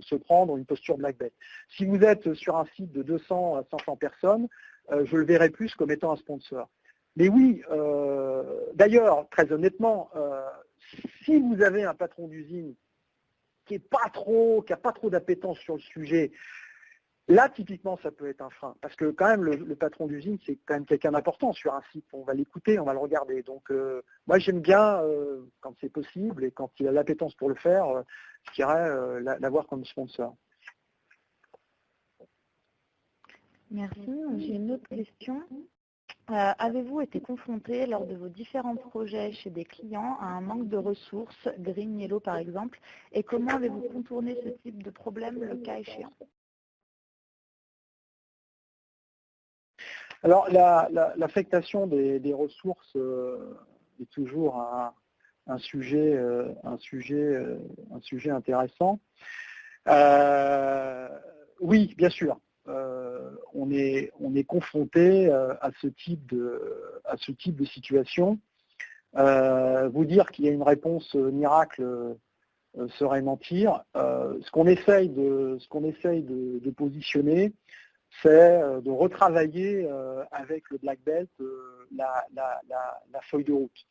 se prendre une posture black belt. Si vous êtes sur un site de 200 à 500 personnes, je le verrai plus comme étant un sponsor. Mais oui, d'ailleurs, très honnêtement, si vous avez un patron d'usine qui n'a pas trop d'appétence sur le sujet, là, typiquement, ça peut être un frein. Parce que quand même, le patron d'usine, c'est quand même quelqu'un d'important sur un site. On va l'écouter, on va le regarder. Donc, moi, j'aime bien, quand c'est possible et quand il a l'appétence pour le faire, je dirais l'avoir comme sponsor. Merci. J'ai une autre question. Avez-vous été confronté lors de vos différents projets chez des clients à un manque de ressources, Green Yellow par exemple, et comment avez-vous contourné ce type de problème le cas échéant? Alors, l'affectation des ressources est toujours un sujet intéressant. Oui, bien sûr. On est confronté à ce type de situation. Vous dire qu'il y a une réponse miracle serait mentir. Ce qu'on essaye de positionner, c'est de retravailler avec le Black Belt la feuille de route.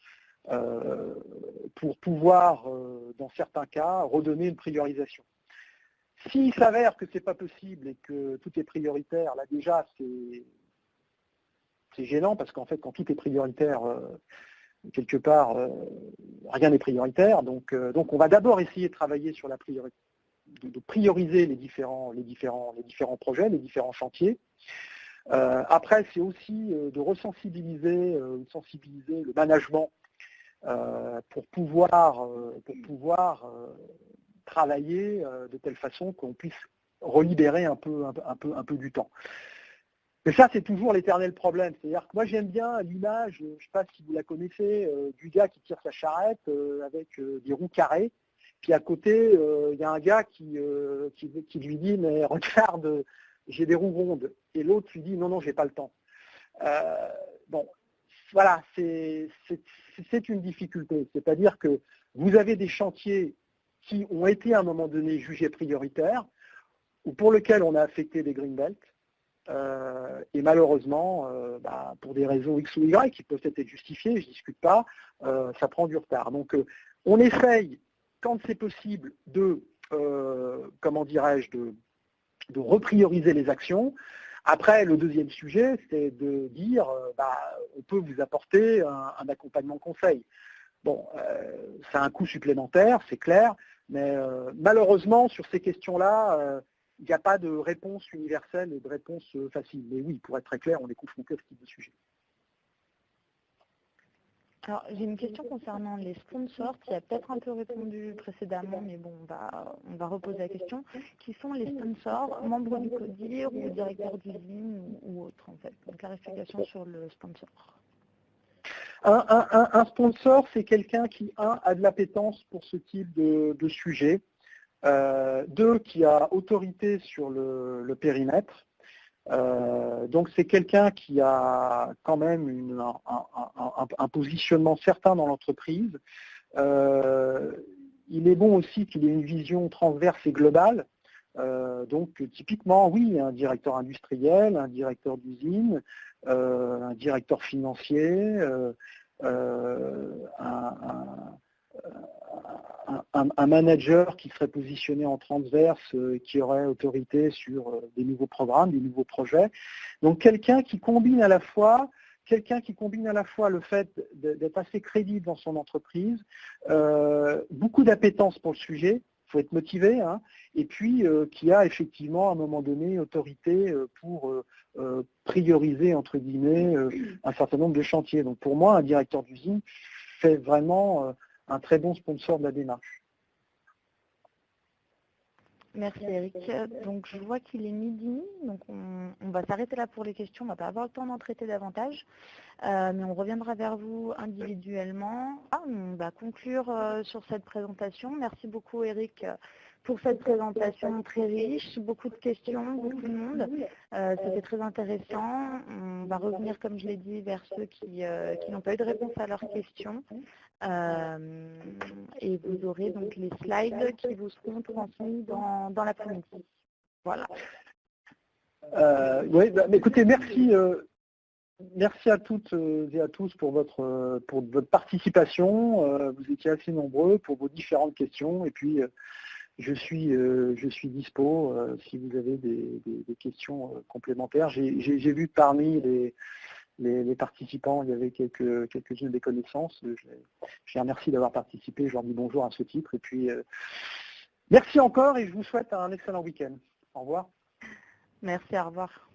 pour pouvoir, dans certains cas, redonner une priorisation. S'il s'avère que ce n'est pas possible et que tout est prioritaire, là déjà c'est gênant parce qu'en fait quand tout est prioritaire, quelque part, rien n'est prioritaire. Donc on va d'abord essayer de travailler sur la priorité, de prioriser les différents projets, les différents chantiers. Après, c'est aussi de sensibiliser le management pour pouvoir travailler de telle façon qu'on puisse relibérer un peu du temps. Mais ça, c'est toujours l'éternel problème. C'est-à-dire que moi, j'aime bien l'image, je ne sais pas si vous la connaissez, du gars qui tire sa charrette avec des roues carrées. Puis à côté, il y a un gars qui lui dit « mais regarde, j'ai des roues rondes ». Et l'autre lui dit « non, non, j'ai pas le temps ». Bon, voilà, c'est une difficulté. C'est-à-dire que vous avez des chantiers qui ont été à un moment donné jugés prioritaires, ou pour lesquels on a affecté des green belts, et malheureusement, pour des raisons X ou Y qui peuvent être justifiées, je ne discute pas, ça prend du retard. Donc on essaye, quand c'est possible, de reprioriser les actions. Après, le deuxième sujet, c'est de dire, on peut vous apporter un accompagnement conseil. Bon, ça a un coût supplémentaire, c'est clair, mais malheureusement, sur ces questions-là, il n'y a pas de réponse universelle et de réponse facile. Mais oui, pour être très clair, on est confronté à ce type de sujet. Alors, j'ai une question concernant les sponsors, qui a peut-être un peu répondu précédemment, mais bon, on va reposer la question. Qui sont les sponsors, membres du CODIR ou directeurs d'usine ou autres, en fait? Une clarification sur le sponsor. Un sponsor, c'est quelqu'un qui, a de l'appétence pour ce type de sujet, deux, qui a autorité sur le périmètre. Donc c'est quelqu'un qui a quand même un positionnement certain dans l'entreprise. Il est bon aussi qu'il ait une vision transverse et globale. Donc typiquement, oui, un directeur industriel, un directeur d'usine, un directeur financier, un manager qui serait positionné en transverse, qui aurait autorité sur des nouveaux programmes, des nouveaux projets. Donc quelqu'un qui combine à la fois le fait d'être assez crédible dans son entreprise, beaucoup d'appétence pour le sujet, il faut être motivé, hein, et puis qui a effectivement à un moment donné autorité pour prioriser, entre guillemets, un certain nombre de chantiers. Donc pour moi, un directeur d'usine fait vraiment un très bon sponsor de la démarche. Merci Eric. Donc je vois qu'il est midi, donc on va s'arrêter là pour les questions, on ne va pas avoir le temps d'en traiter davantage, mais on reviendra vers vous individuellement. On va conclure sur cette présentation. Merci beaucoup Eric pour cette présentation très riche, beaucoup de questions, beaucoup de monde. C'était très intéressant. On va revenir, comme je l'ai dit, vers ceux qui n'ont pas eu de réponse à leurs questions. Et vous aurez donc les slides qui vous seront transmis dans l'après-midi. Voilà. Oui, écoutez, merci à toutes et à tous pour votre participation. Vous étiez assez nombreux pour vos différentes questions. Et puis, je suis dispo si vous avez des questions complémentaires. J'ai vu parmi les participants, il y avait quelques-unes des connaissances. Je les remercie d'avoir participé, je leur dis bonjour à ce titre. Et puis, merci encore et je vous souhaite un excellent week-end. Au revoir. Merci, au revoir.